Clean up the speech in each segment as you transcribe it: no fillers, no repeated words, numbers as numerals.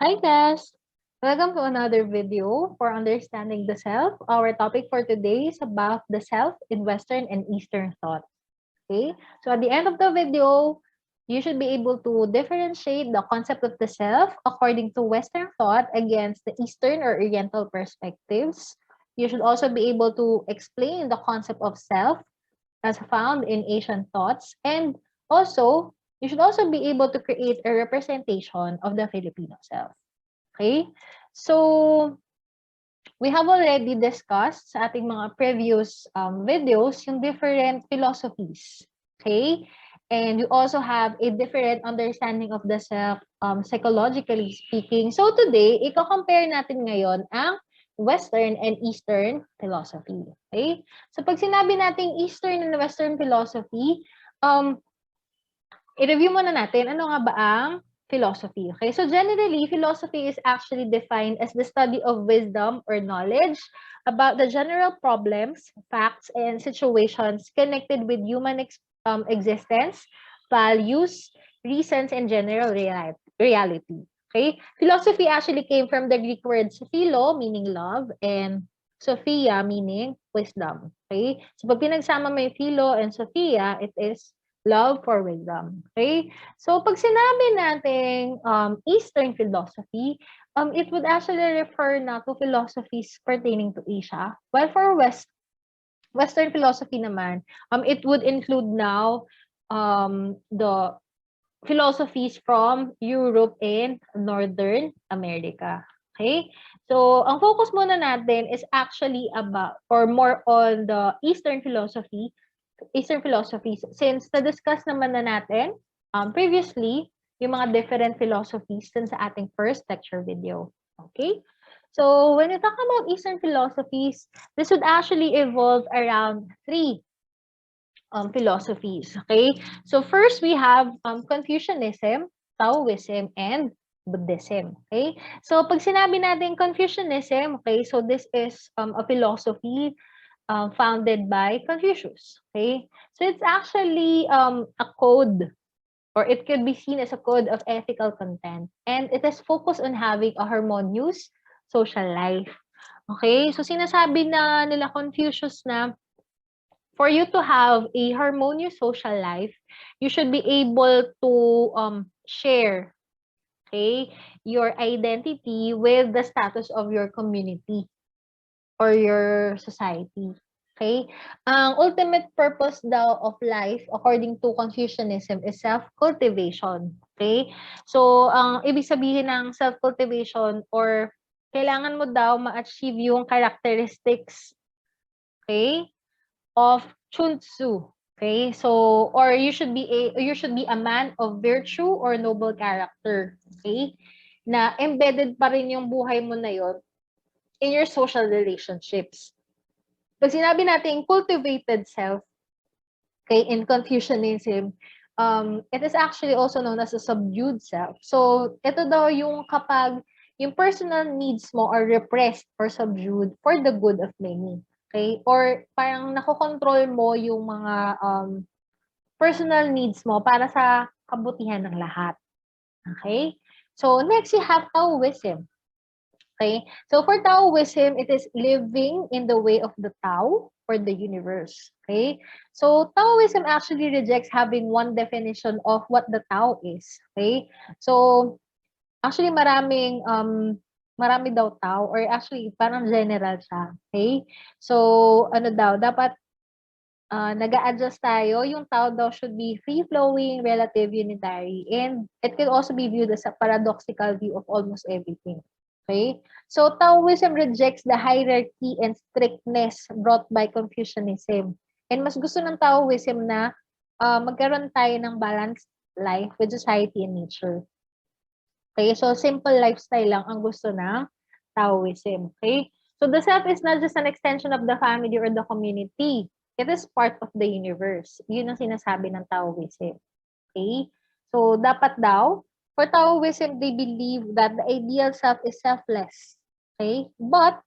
Hi guys! Welcome to another video for understanding the self. Our topic for today is about the self in Western and Eastern thought. Okay? So at the end of the video, you should be able to differentiate the concept of the self according to Western thought against the Eastern or Oriental perspectives. You should also be able to explain the concept of self as found in Asian thoughts, and also you should also be able to create a representation of the Filipino self. Okay? So, we have already discussed sa ating mga previous videos yung different philosophies. Okay? And you also have a different understanding of the self psychologically speaking. So today, i-compare natin ngayon ang Western and Eastern philosophy. Okay? So pag sinabi nating Eastern and Western philosophy, i-review muna natin ano nga ba ang philosophy. Okay, so generally, philosophy is actually defined as the study of wisdom or knowledge about the general problems, facts, and situations connected with human existence, values, reasons, and general reality. Okay, philosophy actually came from the Greek words philo, meaning love, and Sophia, meaning wisdom. Okay, so pag pinagsama mo yung philo and Sophia, it is love for wisdom. Okay? So, pag sinabi natin Eastern philosophy, it would actually refer na to philosophies pertaining to Asia. While for Western philosophy naman, it would include now the philosophies from Europe and Northern America. Okay? So, ang focus muna natin is actually about or more on the Eastern philosophies since na-discuss naman na natin previously yung mga different philosophies dun sa ating first lecture video. Okay? So, when we talk about Eastern philosophies, this would actually evolve around three philosophies. Okay? So, first we have Confucianism, Taoism, and Buddhism. Okay? So, pag sinabi natin Confucianism, okay, so this is a philosophy founded by Confucius. Okay, so it's actually a code, or it could be seen as a code of ethical content, and it is focused on having a harmonious social life. Okay, so sinasabi na nila Confucius na for you to have a harmonious social life, you should be able to share, okay, your identity with the status of your community or your society. Okay? Ang ultimate purpose daw of life, according to Confucianism, is self-cultivation. Okay? So, ang ibig sabihin ng self-cultivation or kailangan mo daw ma-achieve yung characteristics, okay, of Chun-Tzu. Okay? So, or you should be a man of virtue or noble character. Okay? Na embedded pa rin yung buhay mo na yon in your social relationships. Pag sinabi natin cultivated self, okay, in Confucianism, it is actually also known as a subdued self. So, ito daw yung kapag yung personal needs mo are repressed or subdued for the good of many. Okay? Or parang nakokontrol mo yung mga personal needs mo para sa kabutihan ng lahat. Okay? So, next you have Taoism. Okay, so for Taoism, it is living in the way of the Tao or the universe. Okay, so Taoism actually rejects having one definition of what the Tao is. Okay, so actually marami daw Tao, or actually parang general siya. Okay, so ano daw, dapat nag-a-adjust tayo. Yung Tao daw should be free-flowing, relative, unitary, and it can also be viewed as a paradoxical view of almost everything. Okay? So, Taoism rejects the hierarchy and strictness brought by Confucianism. And mas gusto ng Taoism na magkaroon tayo ng balanced life with society and nature. Okay? So, simple lifestyle lang ang gusto ng Taoism. Okay? So, the self is not just an extension of the family or the community. It is part of the universe. Yun ang sinasabi ng Taoism. Okay? So, dapat daw, for Taoism, they believe that the ideal self is selfless. Okay? But,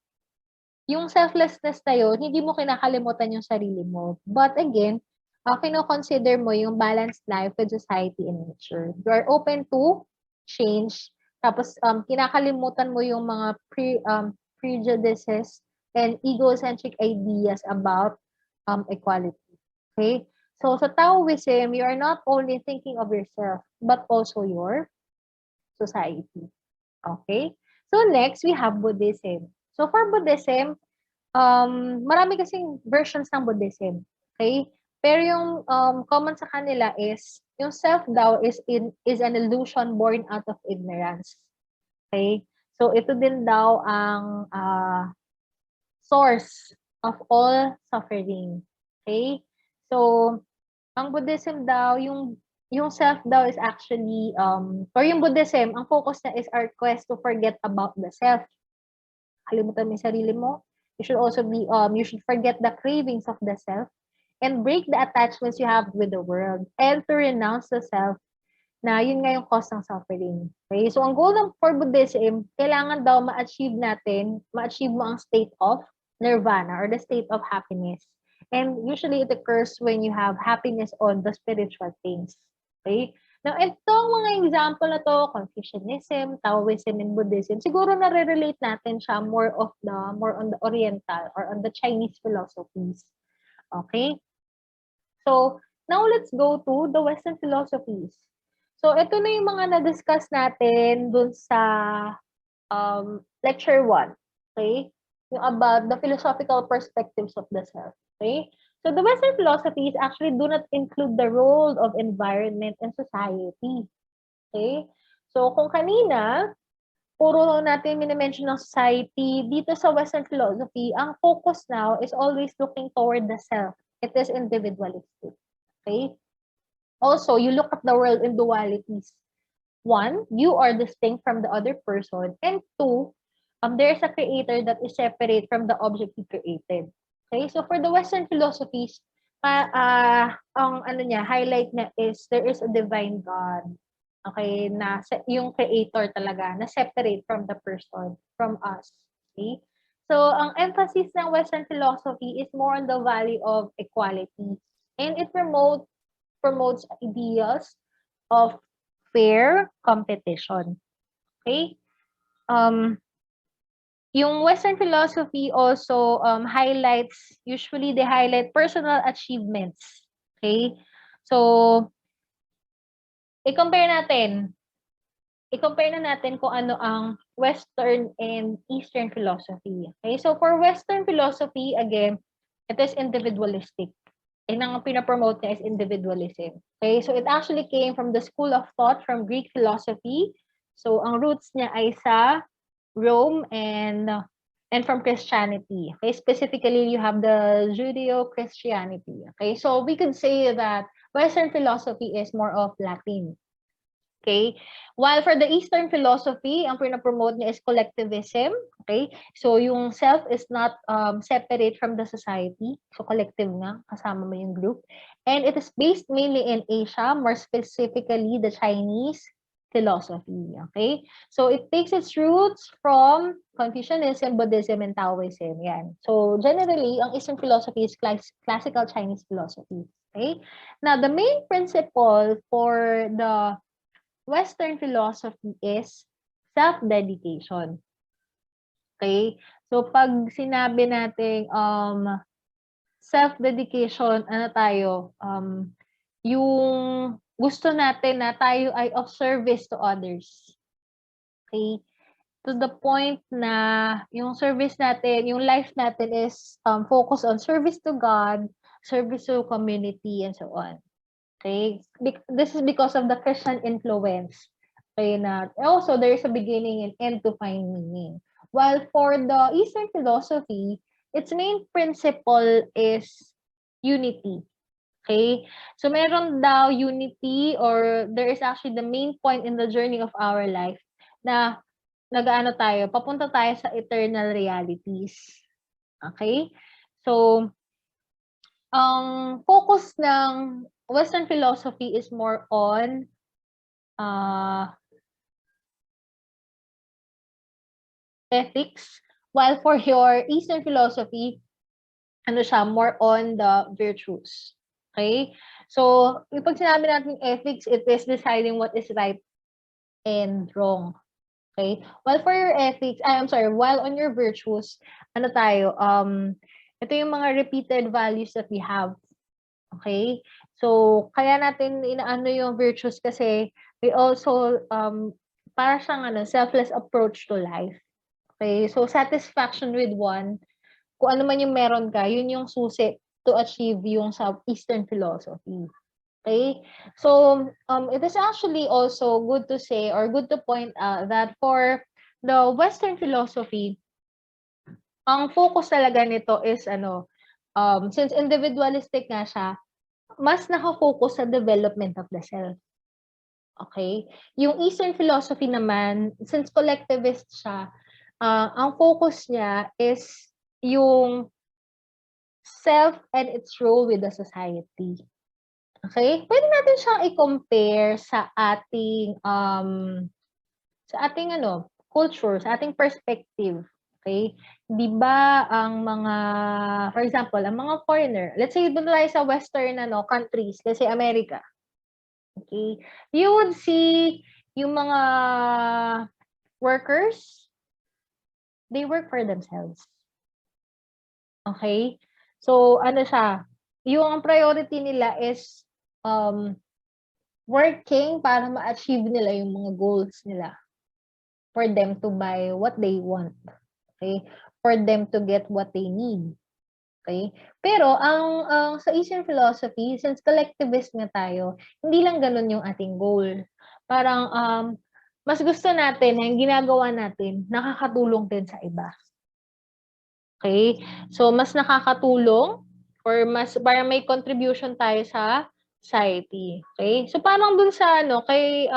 yung selflessness na yun, hindi mo kinakalimutan yung sarili mo. But again, kino-consider mo yung balanced life with society and nature. You are open to change Tapos, kinakalimutan mo yung mga prejudices and egocentric ideas about equality. Okay? So, sa Taoism, you are not only thinking of yourself, but also your society. Okay? So, next, we have Buddhism. So, for Buddhism, marami kasing versions ng Buddhism. Okay? Pero yung common sa kanila is, yung self daw is an illusion born out of ignorance. Okay? So, ito din daw ang source of all suffering. Okay? So, ang Buddhism daw, yung self daw is actually, or yung Buddhism, ang focus na is our quest to forget about the self. Kalimutan mo yung sarili mo. You should also you should forget the cravings of the self and break the attachments you have with the world and to renounce the self na yun nga yung cause ng suffering. Okay? So, ang goal ng for Buddhism, kailangan daw ma-achieve mo ang state of nirvana or the state of happiness. And usually, it occurs when you have happiness on the spiritual things. Okay? Now, itong mga example na to, Confucianism, Taoism, and Buddhism, siguro nare-relate natin siya more on the Oriental or on the Chinese philosophies. Okay? So, now let's go to the Western philosophies. So, ito na yung mga na-discuss natin dun sa lecture 1. Okay? Yung about the philosophical perspectives of the self. Okay? So, the Western philosophies actually do not include the role of environment and society. Okay? So, kung kanina, puro natin minimension ng society, dito sa Western philosophy, ang focus now is always looking toward the self. It is individualistic. Okay? Also, you look at the world in dualities. 1, you are distinct from the other person. And 2, there's a creator that is separate from the object he created. Okay? So, for the Western philosophies, ang highlight niya is there is a divine God. Okay? Na yung creator talaga, na separate from the person, from us. Okay? So, ang emphasis ng Western philosophy is more on the value of equality. And it promotes ideas of fair competition. Okay? Yung Western philosophy also usually they highlight personal achievements. Okay? So, i-compare na natin kung ano ang Western and Eastern philosophy. Okay? So, for Western philosophy, again, it is individualistic. And ang pinapromote niya is individualism. Okay? So, it actually came from the school of thought from Greek philosophy. So, ang roots niya ay sa Rome and from Christianity. Okay? Specifically, you have the Judeo-Christianity. Okay? So, we could say that Western philosophy is more of Latin. Okay? While for the Eastern philosophy, ang pinapromote niya is collectivism. Okay? So, yung self is not separate from the society. So, collective nga, kasama mo yung group. And it is based mainly in Asia, more specifically the Chinese philosophy. Okay? So, it takes its roots from Confucianism, Buddhism, and Taoism. Yan. So, generally, ang Eastern philosophy is classical Chinese philosophy. Okay? Now, the main principle for the Western philosophy is self-dedication. Okay? So, pag sinabi natin self-dedication, ano tayo? Yung gusto natin na tayo ay of service to others. Okay? To the point na yung service natin, yung life natin is focused on service to God, service to community, and so on. Okay? This is because of the Christian influence. Okay, na also there is a beginning and end to find meaning. While for the Eastern philosophy, its main principle is unity. Okay? So meron daw unity or there is actually the main point in the journey of our life na papunta tayo sa eternal realities. Okay? So, ang focus ng Western philosophy is more on ethics, while for your Eastern philosophy, more on the virtues. Okay? So, pag sinabi natin ethics, it is deciding what is right and wrong. Okay? While for your ethics, while on your virtues, ano tayo, ito yung mga repeated values that we have. Okay? So, kaya natin inaano yung virtues kasi we also, para siyang selfless approach to life. Okay? So, satisfaction with one, kung ano man yung meron ka, yun yung susi to achieve yung sa Eastern philosophy. Okay? So, it is actually also good to say or good to point out that for the Western philosophy, ang focus talaga nito is since individualistic nga siya, mas nakafocus sa development of the self. Okay? Yung Eastern philosophy naman, since collectivist siya, ang focus niya is yung self and its role with the society. Okay? Pwede natin siyang i-compare sa ating culture, sa ating perspective. Okay? 'Di ba ang mga, for example, ang mga foreigner, let's say doon tayo sa western countries, let's say America. Okay? You would see yung mga workers, they work for themselves. Okay? So, ano siya, yung priority nila is working para ma-achieve nila yung mga goals nila. For them to buy what they want. Okay? For them to get what they need. Okay? Pero ang sa Eastern philosophy, since collectivist nga tayo, hindi lang ganun yung ating goal. Parang mas gusto natin na yung ginagawa natin nakakatulong din sa iba. Okay? So mas nakakatulong or mas para may contribution tayo sa society. Okay? So parang dun sa kay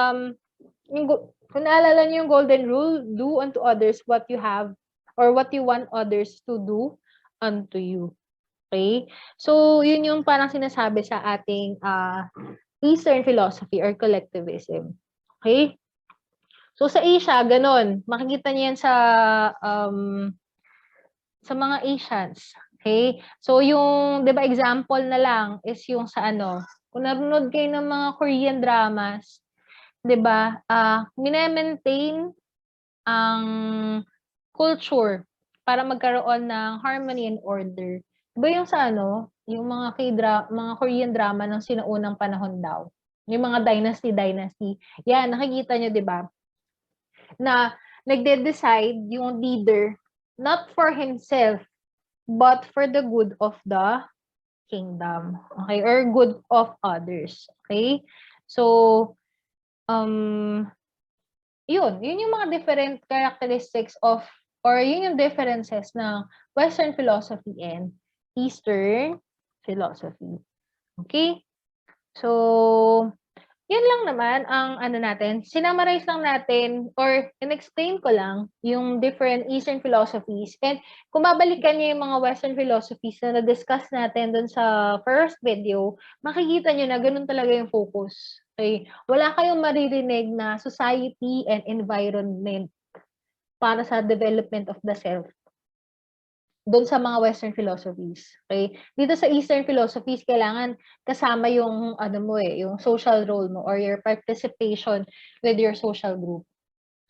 kung naalala niyo yung golden rule, do unto others what you have or what you want others to do unto you. Okay? So, yun yung parang sinasabi sa ating Eastern philosophy or collectivism. Okay? So, sa Asia, ganun. Makikita niyo yan sa mga Asians. Okay? So, yung, di ba, example na lang is yung sa kung nanonood kayo ng mga Korean dramas, 'di ba? Mine-maintain ang culture para magkaroon ng harmony and order. 'Di ba yung sa yung mga mga Korean drama ng sinaunang panahon daw. Yung mga dynasty. Yan, nakikita nyo, 'di ba? Na nagde-decide yung leader not for himself but for the good of the kingdom. Okay? Or good of others. Okay? So, yun yung mga different characteristics of, or yun yung differences ng Western philosophy and Eastern philosophy. Okay? So, yun lang naman ang natin. Sinamarize lang natin or in-explain ko lang yung different Eastern philosophies. And kung babalikan niyo yung mga Western philosophies na na-discuss natin dun sa first video, makikita niyo na ganun talaga yung focus. Okay? Wala kayong maririnig na society and environment para sa development of the self doon sa mga Western philosophies. Okay? Dito sa Eastern philosophies, kailangan kasama yung yung social role mo or your participation with your social group.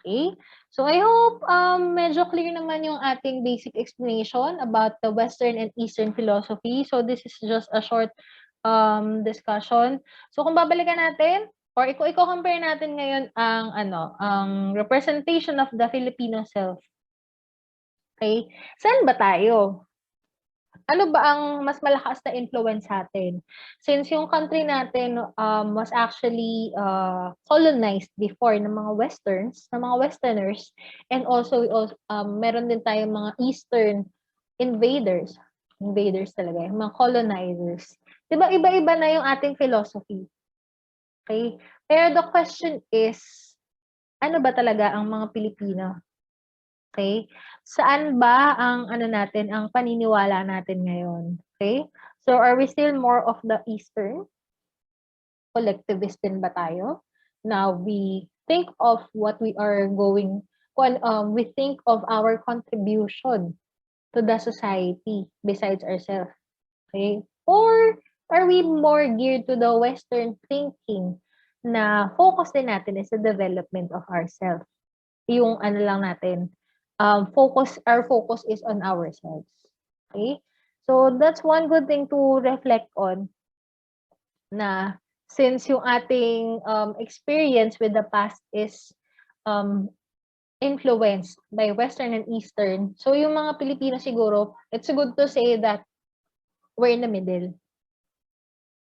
Okay? So I hope medyo clear naman yung ating basic explanation about the Western and Eastern philosophy. So this is just a short discussion. So kung babalikan natin or i-compare natin ngayon ang representation of the Filipino self. Okay? Saan ba tayo? Ano ba ang mas malakas na influence sa atin? Since yung country natin was actually colonized before ng mga Westerners, and also meron din tayong mga Eastern invaders talaga, yung mga colonizers. Diba iba-iba na yung ating philosophy? Okay? Pero the question is, ano ba talaga ang mga Pilipino? Okay? Saan ba ang natin, ang paniniwala natin ngayon? Okay? So, are we still more of the Eastern? Collectivist din ba tayo? Now, we think of what we are going, we think of our contribution to the society besides ourselves. Okay? Or are we more geared to the Western thinking na focus din natin is the development of ourselves? yung ano lang natin, our focus is on ourselves. Okay? So, that's one good thing to reflect on, na since yung ating experience with the past is um, influenced by Western and Eastern. So, yung mga Pilipino siguro, it's good to say that we're in the middle.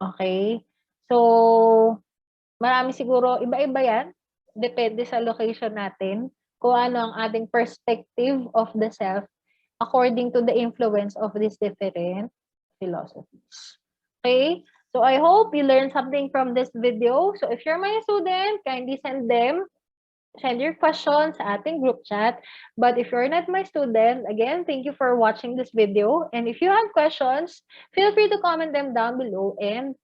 Okay? So, marami siguro, iba-iba yan. Depende sa location natin, kung ano ang ating perspective of the self according to the influence of these different philosophies. Okay? So, I hope you learned something from this video. So, if you're my student, kindly send your questions sa ating group chat. But if you're not my student, again, thank you for watching this video. And if you have questions, feel free to comment them down below and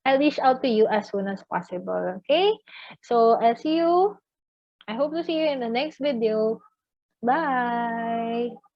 I'll reach out to you as soon as possible. Okay? So, I hope to see you in the next video. Bye!